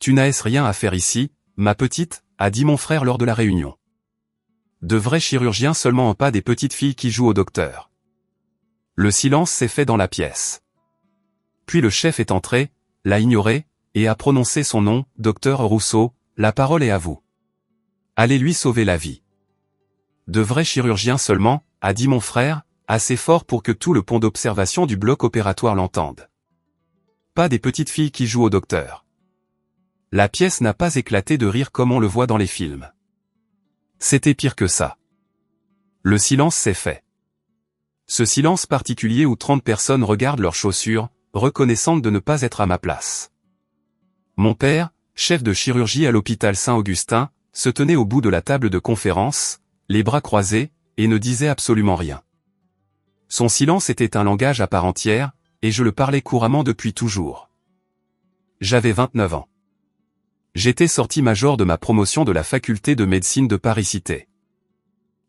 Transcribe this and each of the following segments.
Tu n'as rien à faire ici, ma petite, a dit mon frère lors de la réunion. De vrais chirurgiens seulement, pas des petites filles qui jouent au docteur. Le silence s'est fait dans la pièce. Puis le chef est entré, l'a ignoré, et a prononcé son nom, docteur Rousseau, la parole est à vous. Allez lui sauver la vie. De vrais chirurgiens seulement, a dit mon frère, assez fort pour que tout le pont d'observation du bloc opératoire l'entende. Pas des petites filles qui jouent au docteur. La pièce n'a pas éclaté de rire comme on le voit dans les films. C'était pire que ça. Le silence s'est fait. Ce silence particulier où 30 personnes regardent leurs chaussures, reconnaissantes de ne pas être à ma place. Mon père, chef de chirurgie à l'hôpital Saint-Augustin, se tenait au bout de la table de conférence, les bras croisés, et ne disait absolument rien. Son silence était un langage à part entière, et je le parlais couramment depuis toujours. J'avais 29 ans. J'étais sorti major de ma promotion de la faculté de médecine de Paris-Cité.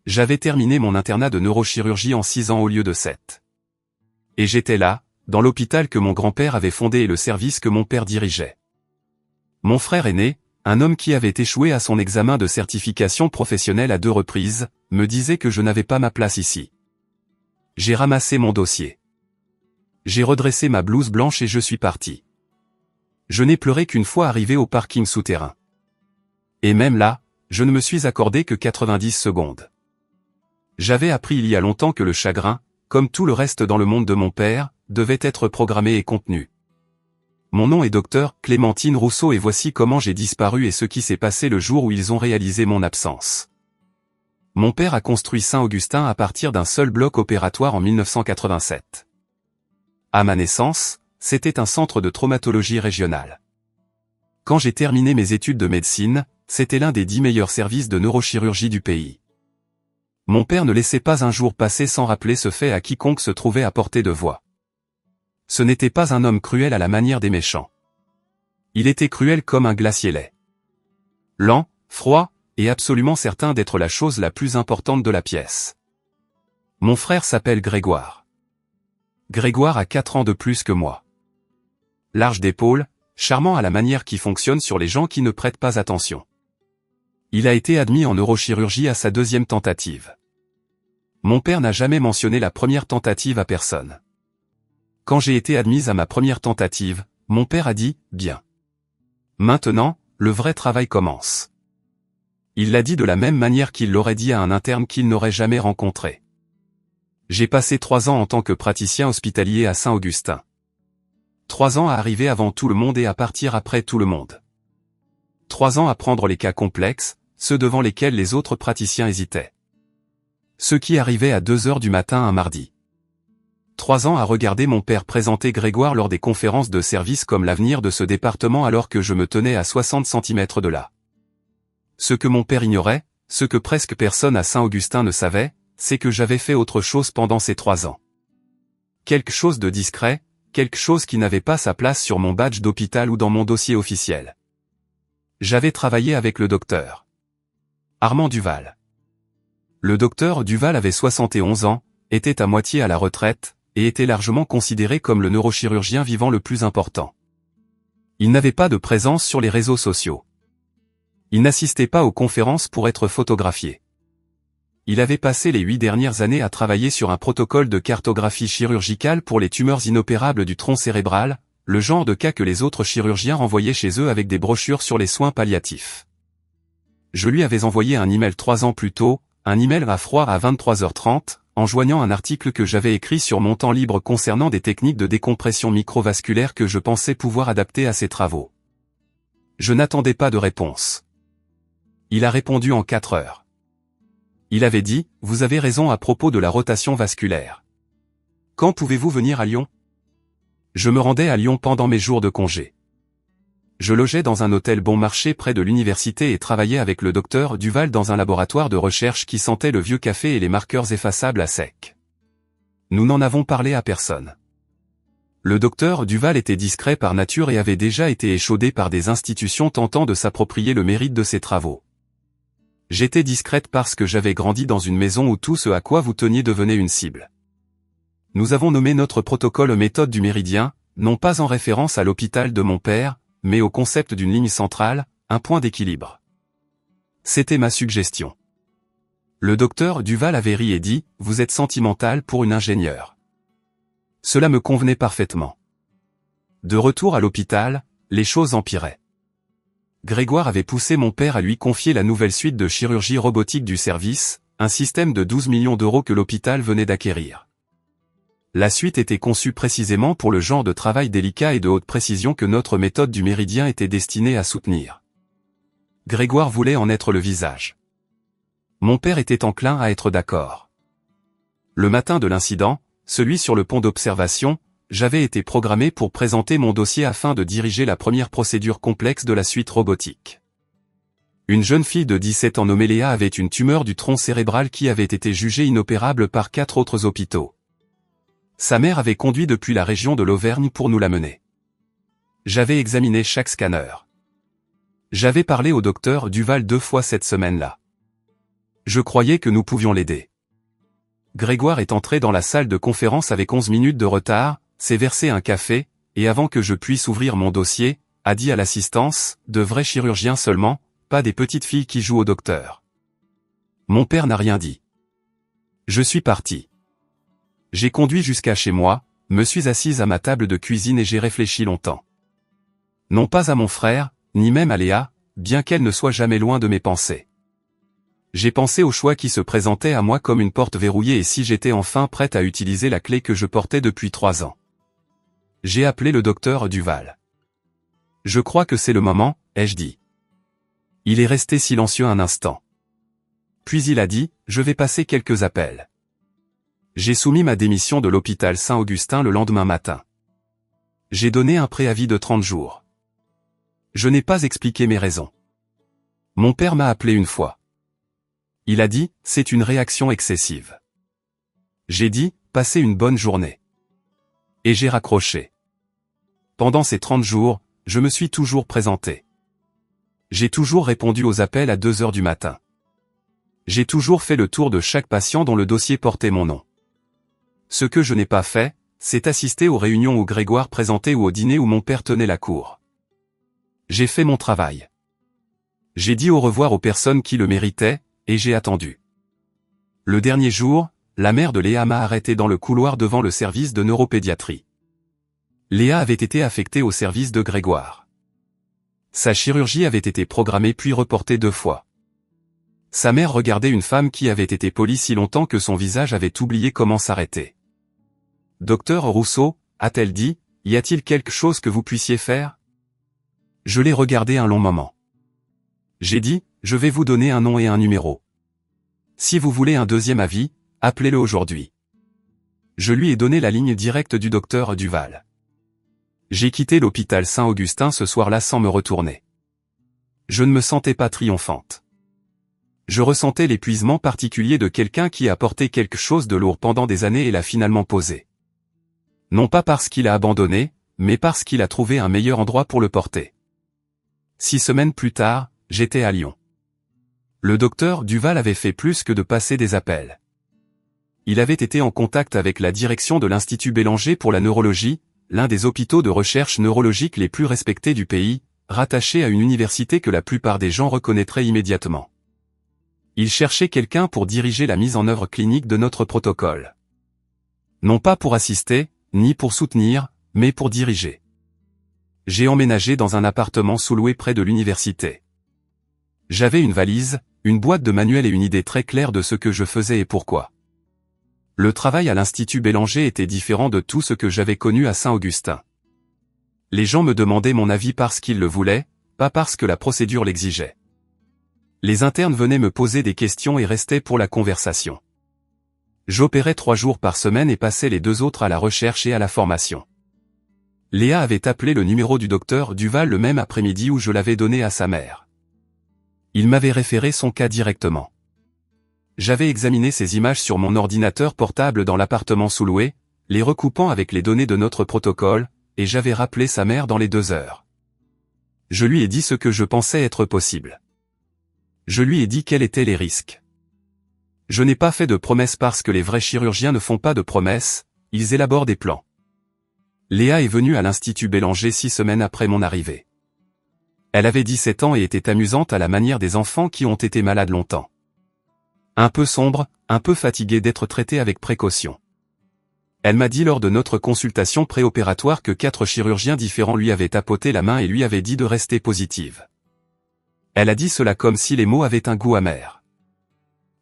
J'avais terminé mon internat de neurochirurgie en 6 ans au lieu de 7. Et j'étais là, dans l'hôpital que mon grand-père avait fondé et le service que mon père dirigeait. Mon frère aîné, un homme qui avait échoué à son examen de certification professionnelle à 2 reprises, me disait que je n'avais pas ma place ici. J'ai ramassé mon dossier. J'ai redressé ma blouse blanche et je suis parti. Je n'ai pleuré qu'une fois arrivé au parking souterrain. Et même là, je ne me suis accordé que 90 secondes. J'avais appris il y a longtemps que le chagrin, comme tout le reste dans le monde de mon père, devait être programmé et contenu. Mon nom est docteur Clémentine Rousseau et voici comment j'ai disparu et ce qui s'est passé le jour où ils ont réalisé mon absence. Mon père a construit Saint-Augustin à partir d'un seul bloc opératoire en 1987. À ma naissance, c'était un centre de traumatologie régionale. Quand j'ai terminé mes études de médecine, c'était l'un des 10 meilleurs services de neurochirurgie du pays. Mon père ne laissait pas un jour passer sans rappeler ce fait à quiconque se trouvait à portée de voix. Ce n'était pas un homme cruel à la manière des méchants. Il était cruel comme un glacier laid. Lent, froid, et absolument certain d'être la chose la plus importante de la pièce. Mon frère s'appelle Grégoire. Grégoire a 4 ans de plus que moi. Large d'épaules, charmant à la manière qui fonctionne sur les gens qui ne prêtent pas attention. Il a été admis en neurochirurgie à sa 2e tentative. Mon père n'a jamais mentionné la première tentative à personne. Quand j'ai été admise à ma première tentative, mon père a dit « Bien. Maintenant, le vrai travail commence. » Il l'a dit de la même manière qu'il l'aurait dit à un interne qu'il n'aurait jamais rencontré. J'ai passé 3 ans en tant que praticien hospitalier à Saint-Augustin. 3 ans à arriver avant tout le monde et à partir après tout le monde. 3 ans à prendre les cas complexes, ceux devant lesquels les autres praticiens hésitaient. Ceux qui arrivaient à 2 heures du matin un mardi. 3 ans à regarder mon père présenter Grégoire lors des conférences de service comme l'avenir de ce département alors que je me tenais à 60 cm de là. Ce que mon père ignorait, ce que presque personne à Saint-Augustin ne savait, c'est que j'avais fait autre chose pendant ces 3 ans. Quelque chose de discret, quelque chose qui n'avait pas sa place sur mon badge d'hôpital ou dans mon dossier officiel. J'avais travaillé avec le docteur Armand Duval. Le docteur Duval avait 71 ans, était à moitié à la retraite, et était largement considéré comme le neurochirurgien vivant le plus important. Il n'avait pas de présence sur les réseaux sociaux. Il n'assistait pas aux conférences pour être photographié. Il avait passé les 8 dernières années à travailler sur un protocole de cartographie chirurgicale pour les tumeurs inopérables du tronc cérébral, le genre de cas que les autres chirurgiens renvoyaient chez eux avec des brochures sur les soins palliatifs. Je lui avais envoyé un email 3 ans plus tôt, un email à froid à 23h30, en joignant un article que j'avais écrit sur mon temps libre concernant des techniques de décompression microvasculaire que je pensais pouvoir adapter à ses travaux. Je n'attendais pas de réponse. Il a répondu en 4 heures. Il avait dit, « Vous avez raison à propos de la rotation vasculaire. Quand pouvez-vous venir à Lyon ?» Je me rendais à Lyon pendant mes jours de congé. Je logeais dans un hôtel bon marché près de l'université et travaillais avec le docteur Duval dans un laboratoire de recherche qui sentait le vieux café et les marqueurs effaçables à sec. Nous n'en avons parlé à personne. Le docteur Duval était discret par nature et avait déjà été échaudé par des institutions tentant de s'approprier le mérite de ses travaux. J'étais discrète parce que j'avais grandi dans une maison où tout ce à quoi vous teniez devenait une cible. Nous avons nommé notre protocole méthode du méridien, non pas en référence à l'hôpital de mon père, mais au concept d'une ligne centrale, un point d'équilibre. C'était ma suggestion. Le docteur Duval avait ri et dit, « Vous êtes sentimental pour une ingénieure. » Cela me convenait parfaitement. De retour à l'hôpital, les choses empiraient. Grégoire avait poussé mon père à lui confier la nouvelle suite de chirurgie robotique du service, un système de 12 millions d'euros que l'hôpital venait d'acquérir. La suite était conçue précisément pour le genre de travail délicat et de haute précision que notre méthode du méridien était destinée à soutenir. Grégoire voulait en être le visage. Mon père était enclin à être d'accord. Le matin de l'incident, celui sur le pont d'observation, j'avais été programmé pour présenter mon dossier afin de diriger la première procédure complexe de la suite robotique. Une jeune fille de 17 ans nommée Léa avait une tumeur du tronc cérébral qui avait été jugée inopérable par 4 autres hôpitaux. Sa mère avait conduit depuis la région de l'Auvergne pour nous l'amener. J'avais examiné chaque scanner. J'avais parlé au docteur Duval 2 fois cette semaine-là. Je croyais que nous pouvions l'aider. Grégoire est entré dans la salle de conférence avec 11 minutes de retard, s'est versé un café, et avant que je puisse ouvrir mon dossier, a dit à l'assistance, de vrais chirurgiens seulement, pas des petites filles qui jouent au docteur. Mon père n'a rien dit. Je suis parti. J'ai conduit jusqu'à chez moi, me suis assise à ma table de cuisine et j'ai réfléchi longtemps. Non pas à mon frère, ni même à Léa, bien qu'elle ne soit jamais loin de mes pensées. J'ai pensé au choix qui se présentait à moi comme une porte verrouillée et si j'étais enfin prête à utiliser la clé que je portais depuis 3 ans. J'ai appelé le docteur Duval. Je crois que c'est le moment, ai-je dit. Il est resté silencieux un instant. Puis il a dit, je vais passer quelques appels. J'ai soumis ma démission de l'hôpital Saint-Augustin le lendemain matin. J'ai donné un préavis de 30 jours. Je n'ai pas expliqué mes raisons. Mon père m'a appelé une fois. Il a dit, c'est une réaction excessive. J'ai dit, passez une bonne journée. Et j'ai raccroché. Pendant ces 30 jours, je me suis toujours présenté. J'ai toujours répondu aux appels à 2 heures du matin. J'ai toujours fait le tour de chaque patient dont le dossier portait mon nom. Ce que je n'ai pas fait, c'est assister aux réunions où Grégoire présentait ou au dîner où mon père tenait la cour. J'ai fait mon travail. J'ai dit au revoir aux personnes qui le méritaient, et j'ai attendu. Le dernier jour, la mère de Léa m'a arrêté dans le couloir devant le service de neuropédiatrie. Léa avait été affectée au service de Grégoire. Sa chirurgie avait été programmée puis reportée 2 fois. Sa mère regardait une femme qui avait été polie si longtemps que son visage avait oublié comment s'arrêter. « Docteur Rousseau, a-t-elle dit, y a-t-il quelque chose que vous puissiez faire ?» Je l'ai regardé un long moment. J'ai dit, je vais vous donner un nom et un numéro. Si vous voulez un deuxième avis, appelez-le aujourd'hui. Je lui ai donné la ligne directe du docteur Duval. J'ai quitté l'hôpital Saint-Augustin ce soir-là sans me retourner. Je ne me sentais pas triomphante. Je ressentais l'épuisement particulier de quelqu'un qui a porté quelque chose de lourd pendant des années et l'a finalement posé. Non pas parce qu'il a abandonné, mais parce qu'il a trouvé un meilleur endroit pour le porter. 6 semaines plus tard, j'étais à Lyon. Le docteur Duval avait fait plus que de passer des appels. Il avait été en contact avec la direction de l'Institut Bélanger pour la neurologie, l'un des hôpitaux de recherche neurologique les plus respectés du pays, rattaché à une université que la plupart des gens reconnaîtraient immédiatement. Il cherchait quelqu'un pour diriger la mise en œuvre clinique de notre protocole. Non pas pour assister, ni pour soutenir, mais pour diriger. J'ai emménagé dans un appartement sous-loué près de l'université. J'avais une valise, une boîte de manuels et une idée très claire de ce que je faisais et pourquoi. Le travail à l'Institut Bélanger était différent de tout ce que j'avais connu à Saint-Augustin. Les gens me demandaient mon avis parce qu'ils le voulaient, pas parce que la procédure l'exigeait. Les internes venaient me poser des questions et restaient pour la conversation. J'opérais 3 jours par semaine et passais les 2 autres à la recherche et à la formation. Léa avait appelé le numéro du docteur Duval le même après-midi où je l'avais donné à sa mère. Il m'avait référé son cas directement. J'avais examiné ces images sur mon ordinateur portable dans l'appartement sous-loué, les recoupant avec les données de notre protocole, et j'avais rappelé sa mère dans les 2 heures. Je lui ai dit ce que je pensais être possible. Je lui ai dit quels étaient les risques. Je n'ai pas fait de promesses parce que les vrais chirurgiens ne font pas de promesses, ils élaborent des plans. Léa est venue à l'Institut Bélanger 6 semaines après mon arrivée. Elle avait 17 ans et était amusante à la manière des enfants qui ont été malades longtemps. Un peu sombre, un peu fatiguée d'être traitée avec précaution. Elle m'a dit lors de notre consultation préopératoire que 4 chirurgiens différents lui avaient tapoté la main et lui avaient dit de rester positive. Elle a dit cela comme si les mots avaient un goût amer.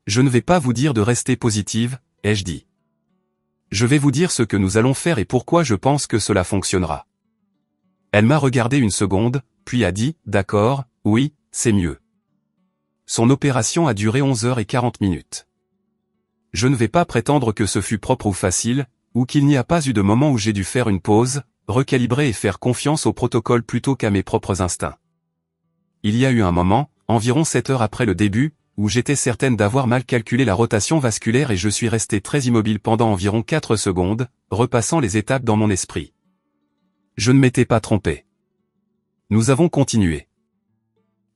Je ne vais pas vous dire de rester positive, ai-je dit. Je vais vous dire ce que nous allons faire et pourquoi je pense que cela fonctionnera. Elle m'a regardé une seconde, puis a dit, d'accord, oui, c'est mieux. Son opération a duré 11h40. Je ne vais pas prétendre que ce fut propre ou facile, ou qu'il n'y a pas eu de moment où j'ai dû faire une pause, recalibrer et faire confiance au protocole plutôt qu'à mes propres instincts. Il y a eu un moment, environ 7 heures après le début, où j'étais certaine d'avoir mal calculé la rotation vasculaire et je suis restée très immobile pendant environ 4 secondes, repassant les étapes dans mon esprit. Je ne m'étais pas trompé. Nous avons continué.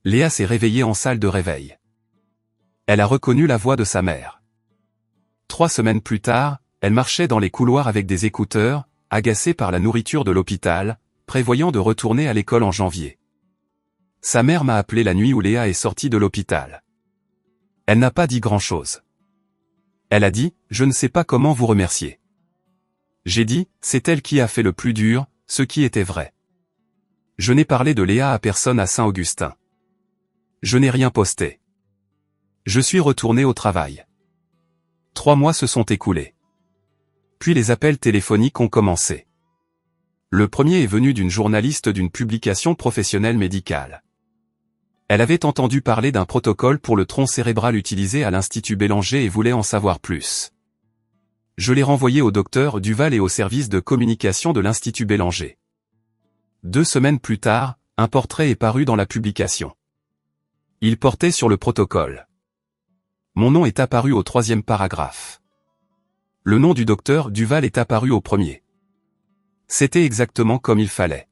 Léa s'est réveillée en salle de réveil. Elle a reconnu la voix de sa mère. 3 semaines plus tard, elle marchait dans les couloirs avec des écouteurs, agacée par la nourriture de l'hôpital, prévoyant de retourner à l'école en janvier. Sa mère m'a appelé la nuit où Léa est sortie de l'hôpital. Elle n'a pas dit grand-chose. Elle a dit, je ne sais pas comment vous remercier. J'ai dit, c'est elle qui a fait le plus dur, ce qui était vrai. Je n'ai parlé de Léa à personne à Saint-Augustin. Je n'ai rien posté. Je suis retourné au travail. 3 mois se sont écoulés. Puis les appels téléphoniques ont commencé. Le premier est venu d'une journaliste d'une publication professionnelle médicale. Elle avait entendu parler d'un protocole pour le tronc cérébral utilisé à l'Institut Bélanger et voulait en savoir plus. Je l'ai renvoyé au docteur Duval et au service de communication de l'Institut Bélanger. 2 semaines plus tard, un portrait est paru dans la publication. Il portait sur le protocole. Mon nom est apparu au 3e paragraphe. Le nom du docteur Duval est apparu au 1er. C'était exactement comme il fallait.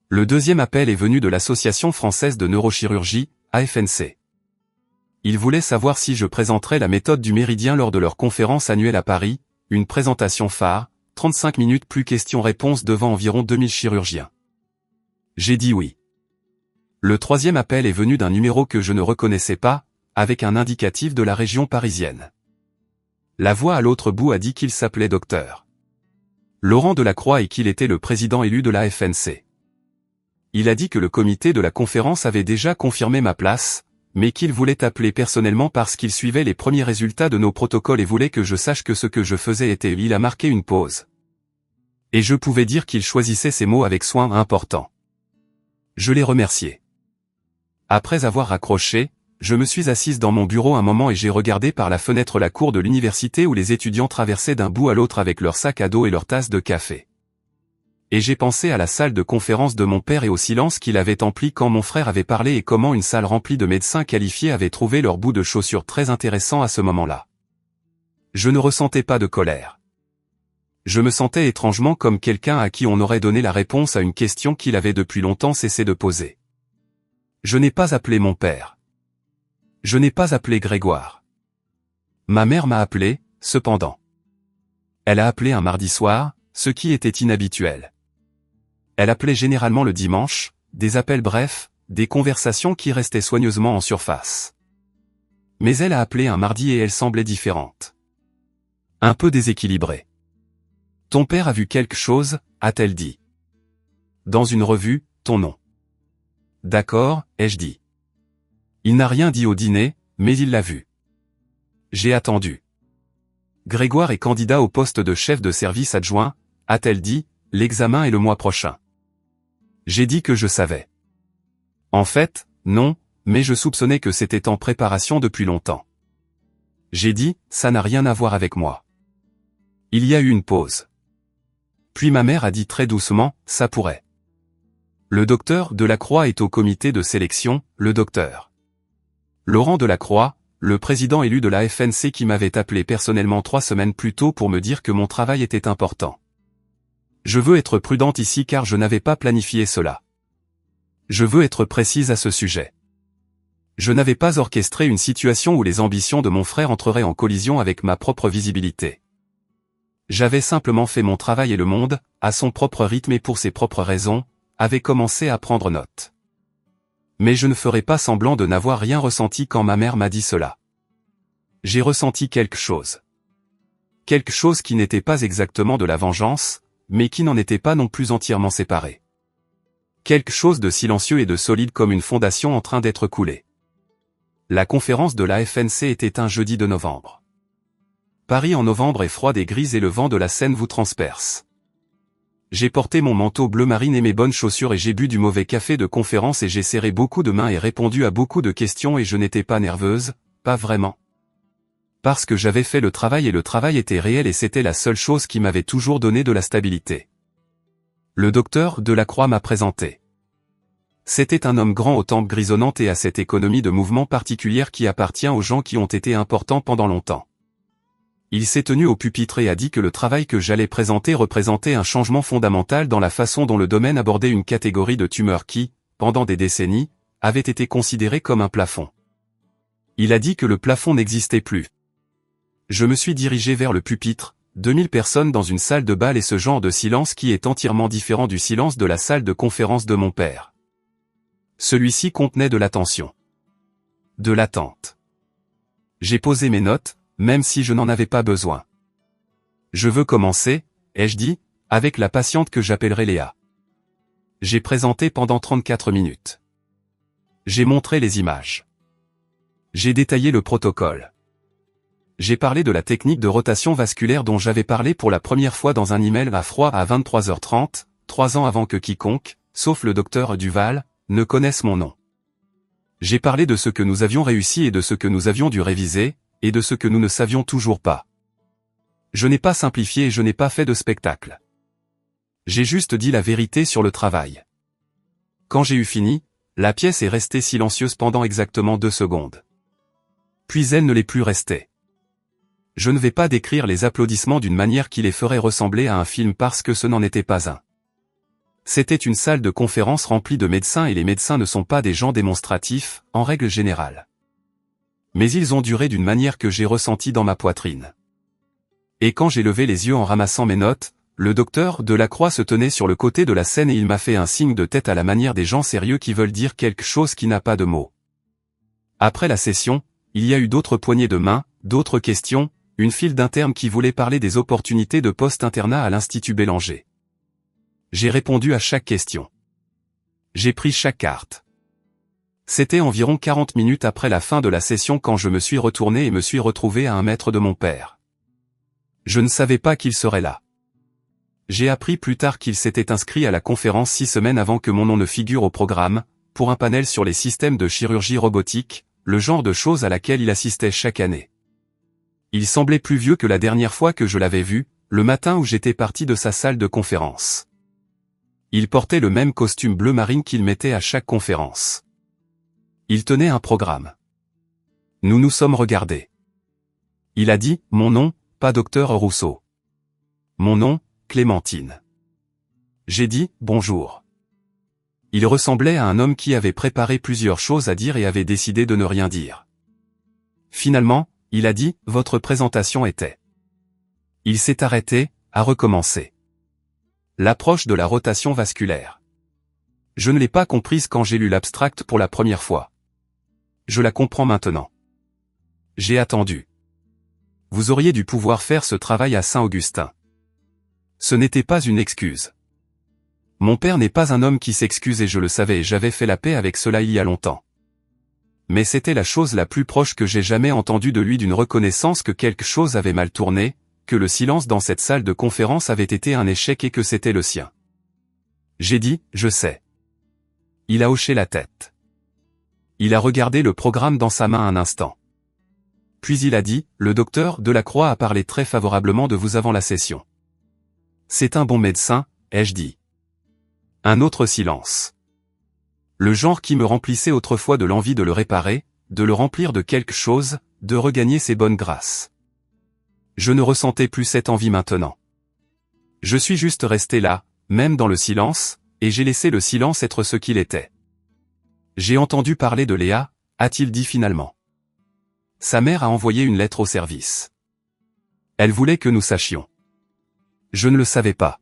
Le 2e appel est venu de l'Association française de neurochirurgie, AFNC. Ils voulaient savoir si je présenterais la méthode du méridien lors de leur conférence annuelle à Paris, une présentation phare, 35 minutes plus questions-réponses devant environ 2000 chirurgiens. J'ai dit oui. Le 3e appel est venu d'un numéro que je ne reconnaissais pas, avec un indicatif de la région parisienne. La voix à l'autre bout a dit qu'il s'appelait Dr. Laurent Delacroix et qu'il était le président élu de la FNC. Il a dit que le comité de la conférence avait déjà confirmé ma place, mais qu'il voulait appeler personnellement parce qu'il suivait les premiers résultats de nos protocoles et voulait que je sache que ce que je faisais était... Il a marqué une pause. Et je pouvais dire qu'il choisissait ses mots avec soin important. Je l'ai remercié. Après avoir raccroché, je me suis assise dans mon bureau un moment et j'ai regardé par la fenêtre la cour de l'université où les étudiants traversaient d'un bout à l'autre avec leur sac à dos et leur tasse de café. Et j'ai pensé à la salle de conférence de mon père et au silence qu'il avait empli quand mon frère avait parlé et comment une salle remplie de médecins qualifiés avait trouvé leur bout de chaussure très intéressant à ce moment-là. Je ne ressentais pas de colère. Je me sentais étrangement comme quelqu'un à qui on aurait donné la réponse à une question qu'il avait depuis longtemps cessé de poser. Je n'ai pas appelé mon père. Je n'ai pas appelé Grégoire. Ma mère m'a appelé, cependant. Elle a appelé un mardi soir, ce qui était inhabituel. Elle appelait généralement le dimanche, des appels brefs, des conversations qui restaient soigneusement en surface. Mais elle a appelé un mardi et elle semblait différente. Un peu déséquilibrée. Ton père a vu quelque chose, a-t-elle dit. Dans une revue, ton nom. D'accord, ai-je dit. Il n'a rien dit au dîner, mais il l'a vu. J'ai attendu. Grégoire est candidat au poste de chef de service adjoint, a-t-elle dit, l'examen est le mois prochain. J'ai dit que je savais. En fait, non, mais je soupçonnais que c'était en préparation depuis longtemps. J'ai dit, ça n'a rien à voir avec moi. Il y a eu une pause. Puis ma mère a dit très doucement, ça pourrait. Le docteur Delacroix est au comité de sélection, le docteur Laurent Delacroix, le président élu de la FNC qui m'avait appelé personnellement 3 semaines plus tôt pour me dire que mon travail était important. Je veux être prudente ici car je n'avais pas planifié cela. Je veux être précise à ce sujet. Je n'avais pas orchestré une situation où les ambitions de mon frère entreraient en collision avec ma propre visibilité. J'avais simplement fait mon travail et le monde, à son propre rythme et pour ses propres raisons, avait commencé à prendre note. Mais je ne ferai pas semblant de n'avoir rien ressenti quand ma mère m'a dit cela. J'ai ressenti quelque chose. Quelque chose qui n'était pas exactement de la vengeance, mais qui n'en était pas non plus entièrement séparé. Quelque chose de silencieux et de solide comme une fondation en train d'être coulée. La conférence de la FNC était un jeudi de novembre. Paris en novembre est froide et grise et le vent de la Seine vous transperce. J'ai porté mon manteau bleu marine et mes bonnes chaussures et j'ai bu du mauvais café de conférence et j'ai serré beaucoup de mains et répondu à beaucoup de questions et je n'étais pas nerveuse, pas vraiment. Parce que j'avais fait le travail et le travail était réel et c'était la seule chose qui m'avait toujours donné de la stabilité. Le docteur Delacroix m'a présenté. C'était un homme grand aux tempes grisonnantes et à cette économie de mouvement particulière qui appartient aux gens qui ont été importants pendant longtemps. Il s'est tenu au pupitre et a dit que le travail que j'allais présenter représentait un changement fondamental dans la façon dont le domaine abordait une catégorie de tumeurs qui, pendant des décennies, avait été considérée comme un plafond. Il a dit que le plafond n'existait plus. Je me suis dirigé vers le pupitre, 2000 personnes dans une salle de bal et ce genre de silence qui est entièrement différent du silence de la salle de conférence de mon père. Celui-ci contenait de l'attention. De l'attente. J'ai posé mes notes, même si je n'en avais pas besoin. Je veux commencer, ai-je dit, avec la patiente que j'appellerai Léa. J'ai présenté pendant 34 minutes. J'ai montré les images. J'ai détaillé le protocole. J'ai parlé de la technique de rotation vasculaire dont j'avais parlé pour la première fois dans un email à froid à 23h30, 3 ans avant que quiconque, sauf le docteur Duval, ne connaisse mon nom. J'ai parlé de ce que nous avions réussi et de ce que nous avions dû réviser, et de ce que nous ne savions toujours pas. Je n'ai pas simplifié et je n'ai pas fait de spectacle. J'ai juste dit la vérité sur le travail. Quand j'ai eu fini, la pièce est restée silencieuse pendant exactement 2 secondes. Puis elle ne l'est plus restée. Je ne vais pas décrire les applaudissements d'une manière qui les ferait ressembler à un film parce que ce n'en était pas un. C'était une salle de conférence remplie de médecins et les médecins ne sont pas des gens démonstratifs, en règle générale. Mais ils ont duré d'une manière que j'ai ressentie dans ma poitrine. Et quand j'ai levé les yeux en ramassant mes notes, le docteur Delacroix se tenait sur le côté de la scène et il m'a fait un signe de tête à la manière des gens sérieux qui veulent dire quelque chose qui n'a pas de mots. Après la session, il y a eu d'autres poignées de main, d'autres questions, une file d'internes qui voulaient parler des opportunités de post-internat à l'Institut Bélanger. J'ai répondu à chaque question. J'ai pris chaque carte. C'était environ 40 minutes après la fin de la session quand je me suis retourné et me suis retrouvé à 1 mètre de mon père. Je ne savais pas qu'il serait là. J'ai appris plus tard qu'il s'était inscrit à la conférence 6 semaines avant que mon nom ne figure au programme, pour un panel sur les systèmes de chirurgie robotique, le genre de choses à laquelle il assistait chaque année. Il semblait plus vieux que la dernière fois que je l'avais vu, le matin où j'étais parti de sa salle de conférence. Il portait le même costume bleu marine qu'il mettait à chaque conférence. Il tenait un programme. Nous nous sommes regardés. Il a dit, mon nom, pas docteur Rousseau. Mon nom, Clémentine. J'ai dit, bonjour. Il ressemblait à un homme qui avait préparé plusieurs choses à dire et avait décidé de ne rien dire. Finalement, il a dit, votre présentation était. Il s'est arrêté, a recommencé. L'approche de la rotation vasculaire. Je ne l'ai pas comprise quand j'ai lu l'abstract pour la première fois. Je la comprends maintenant. J'ai attendu. Vous auriez dû pouvoir faire ce travail à Saint-Augustin. Ce n'était pas une excuse. Mon père n'est pas un homme qui s'excuse et je le savais et j'avais fait la paix avec cela il y a longtemps. Mais c'était la chose la plus proche que j'ai jamais entendue de lui d'une reconnaissance que quelque chose avait mal tourné, que le silence dans cette salle de conférence avait été un échec et que c'était le sien. J'ai dit, je sais. Il a hoché la tête. Il a regardé le programme dans sa main un instant. Puis il a dit, le docteur Delacroix a parlé très favorablement de vous avant la session. C'est un bon médecin, ai-je dit. Un autre silence. Le genre qui me remplissait autrefois de l'envie de le réparer, de le remplir de quelque chose, de regagner ses bonnes grâces. Je ne ressentais plus cette envie maintenant. Je suis juste resté là, même dans le silence, et j'ai laissé le silence être ce qu'il était. J'ai entendu parler de Léa, a-t-il dit finalement. Sa mère a envoyé une lettre au service. Elle voulait que nous sachions. Je ne le savais pas.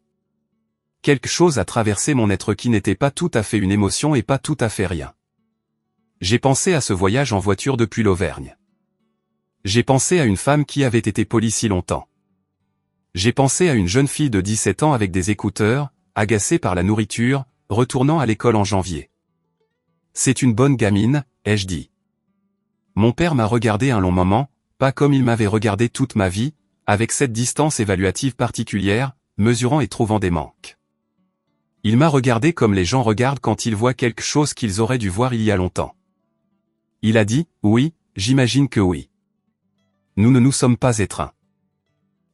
Quelque chose a traversé mon être qui n'était pas tout à fait une émotion et pas tout à fait rien. J'ai pensé à ce voyage en voiture depuis l'Auvergne. J'ai pensé à une femme qui avait été polie si longtemps. J'ai pensé à une jeune fille de 17 ans avec des écouteurs, agacée par la nourriture, retournant à l'école en janvier. C'est une bonne gamine, ai-je dit. Mon père m'a regardé un long moment, pas comme il m'avait regardé toute ma vie, avec cette distance évaluative particulière, mesurant et trouvant des manques. Il m'a regardé comme les gens regardent quand ils voient quelque chose qu'ils auraient dû voir il y a longtemps. Il a dit, oui, j'imagine que oui. Nous ne nous sommes pas étreints.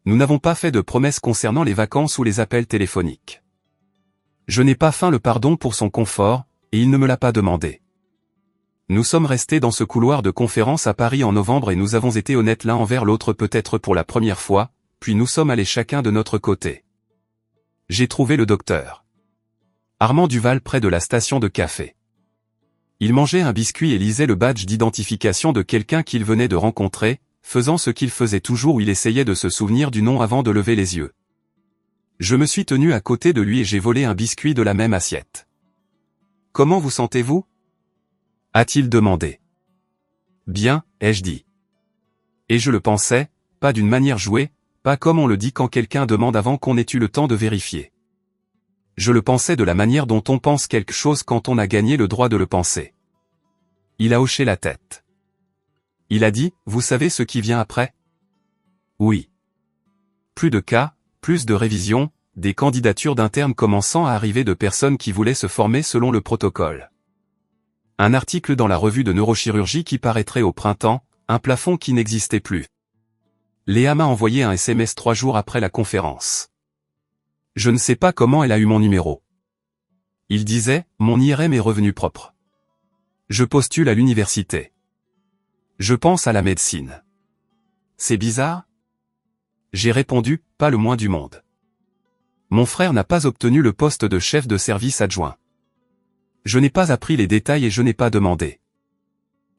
Nous n'avons pas fait de promesses concernant les vacances ou les appels téléphoniques. Je n'ai pas feint le pardon pour son confort, et il ne me l'a pas demandé. Nous sommes restés dans ce couloir de conférence à Paris en novembre et nous avons été honnêtes l'un envers l'autre peut-être pour la première fois, puis nous sommes allés chacun de notre côté. J'ai trouvé le docteur Armand Duval près de la station de café. Il mangeait un biscuit et lisait le badge d'identification de quelqu'un qu'il venait de rencontrer, faisant ce qu'il faisait toujours où il essayait de se souvenir du nom avant de lever les yeux. Je me suis tenu à côté de lui et j'ai volé un biscuit de la même assiette. « Comment vous sentez-vous » a-t-il demandé. « Bien, ai-je dit. » Et je le pensais, pas d'une manière jouée, pas comme on le dit quand quelqu'un demande avant qu'on ait eu le temps de vérifier. Je le pensais de la manière dont on pense quelque chose quand on a gagné le droit de le penser. Il a hoché la tête. Il a dit, vous savez ce qui vient après ? Oui. Plus de cas, plus de révisions, des candidatures d'internes commençant à arriver de personnes qui voulaient se former selon le protocole. Un article dans la revue de neurochirurgie qui paraîtrait au printemps, un plafond qui n'existait plus. Léa m'a envoyé un SMS 3 jours après la conférence. Je ne sais pas comment elle a eu mon numéro. Il disait, mon IRM est revenu propre. Je postule à l'université. Je pense à la médecine. C'est bizarre ? J'ai répondu, pas le moins du monde. Mon frère n'a pas obtenu le poste de chef de service adjoint. Je n'ai pas appris les détails et je n'ai pas demandé.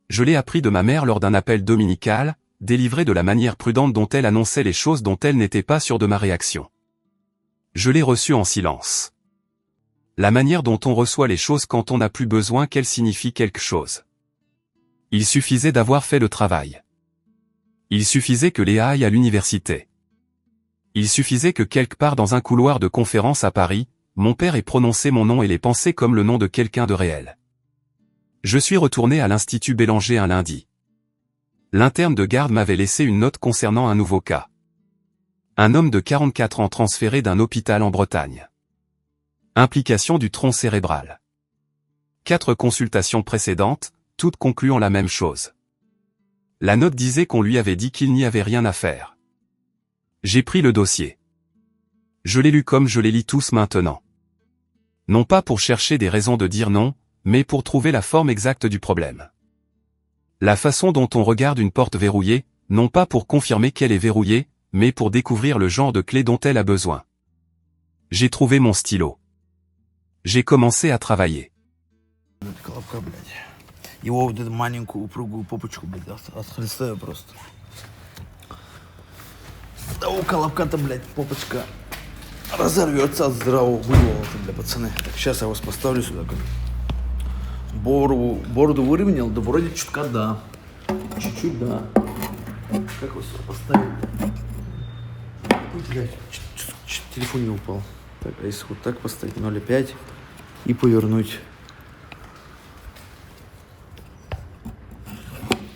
Je l'ai appris de ma mère lors d'un appel dominical, délivré de la manière prudente dont elle annonçait les choses dont elle n'était pas sûre de ma réaction. Je l'ai reçu en silence. La manière dont on reçoit les choses quand on n'a plus besoin qu'elles signifient quelque chose. Il suffisait d'avoir fait le travail. Il suffisait que Léa aille à l'université. Il suffisait que quelque part dans un couloir de conférence à Paris, mon père ait prononcé mon nom et l'ait pensé comme le nom de quelqu'un de réel. Je suis retourné à l'Institut Bélanger un lundi. L'interne de garde m'avait laissé une note concernant un nouveau cas. Un homme de 44 ans transféré d'un hôpital en Bretagne. Implication du tronc cérébral. 4 consultations précédentes, toutes concluant la même chose. La note disait qu'on lui avait dit qu'il n'y avait rien à faire. J'ai pris le dossier. Je l'ai lu comme je les lis tous maintenant. Non pas pour chercher des raisons de dire non, mais pour trouver la forme exacte du problème. La façon dont on regarde une porte verrouillée, non pas pour confirmer qu'elle est verrouillée, mais pour découvrir le genre de clé dont elle a besoin. J'ai trouvé mon stylo. J'ai commencé à travailler. Его вот эту маленькую упругую попочку, блядь, отхлестаю просто. Да у колобка-то, блядь, попочка разорвется от здравого вывола-то, бля, пацаны. Так, сейчас я вас поставлю сюда. Как. Бороду выровнял, да вроде чутка да. Чуть-чуть да. Как вас сюда поставить? Ой, блядь, телефон не упал. Так, а если вот так поставить, 0,5 и повернуть.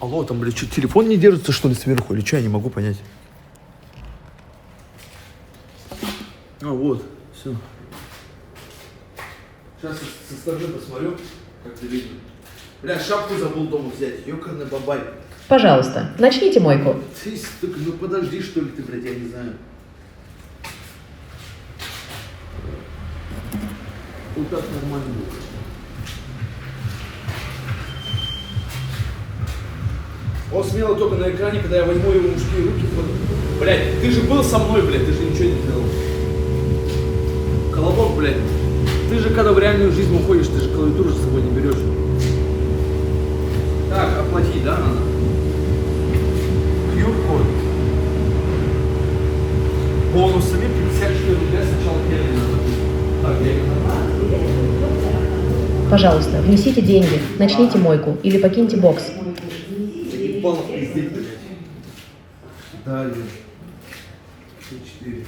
Алло, там, блядь, что, телефон не держится, что ли, сверху? Или что, я не могу понять. А, вот, все. Сейчас со стороны посмотрю, как это видно. Бля, шапку забыл дома взять, ёкарный бабай. Пожалуйста, начните мойку. Ты, сука, ну подожди, что ли ты, блядь, я не знаю. Вот так нормально будет. Он смело только на экране, когда я возьму его мужские руки. Блядь, ты же был со мной, блядь, ты же ничего не делал. Колобок, блядь, ты же когда в реальную жизнь уходишь, ты же клавиатуру с собой не берешь. Так, оплатить, да, надо? QR-код. Бонусами 54 рубля сначала первый надо. Так, я Пожалуйста, внесите деньги, начните мойку или покиньте бокс. Ебало пиздеть, блядь. Далее. 4.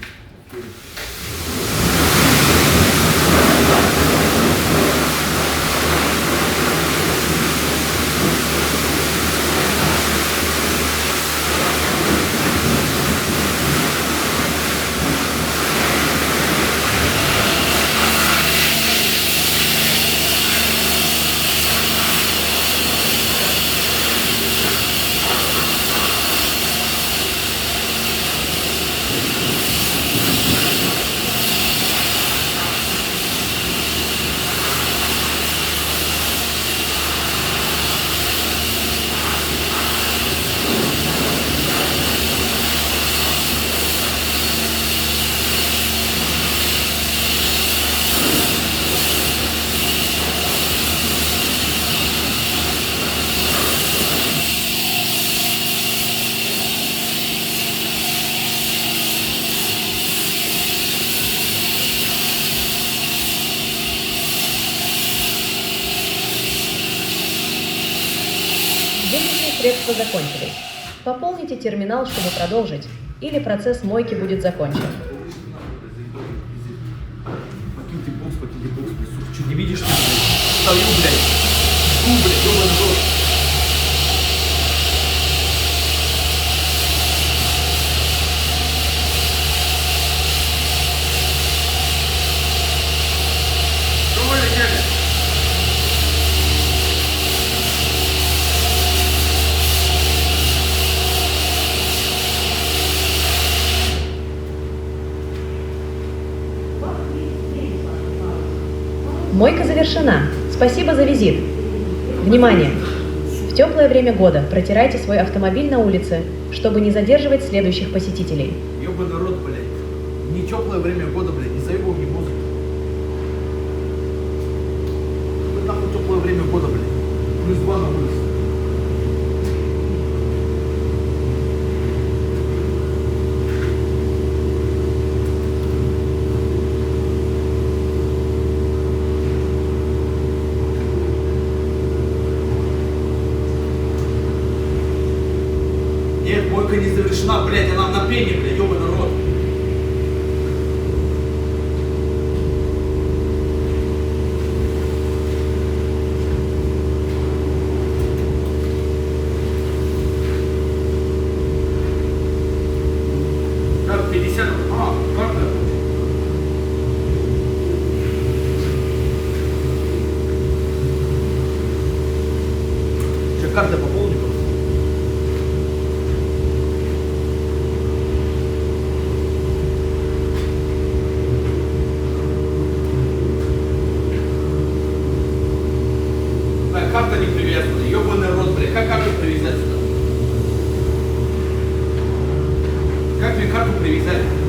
Денежные средства закончились. Пополните терминал, чтобы продолжить, или процесс мойки будет закончен. Покиньте бокс, блядь, сука. Что, не видишь, что, блядь? Стою, блядь. Жду, блядь, ёбаный рот. Мойка завершена. Спасибо за визит. Внимание! В теплое время года протирайте свой автомобиль на улице, чтобы не задерживать следующих посетителей. Ёбаный рот, блядь. Не теплое время года, блядь, не заебал мне мозг. Это нахуй теплое время года, блядь. +2 на улице. Нет, мойка не завершена, блядь, она на пене, блядь, ёбаный рот. Как 50? Карта. Сейчас карта пополни просто. Карта не привязана, ёбаный рот, блядь, как карту привязать сюда? Как мне карту привязать?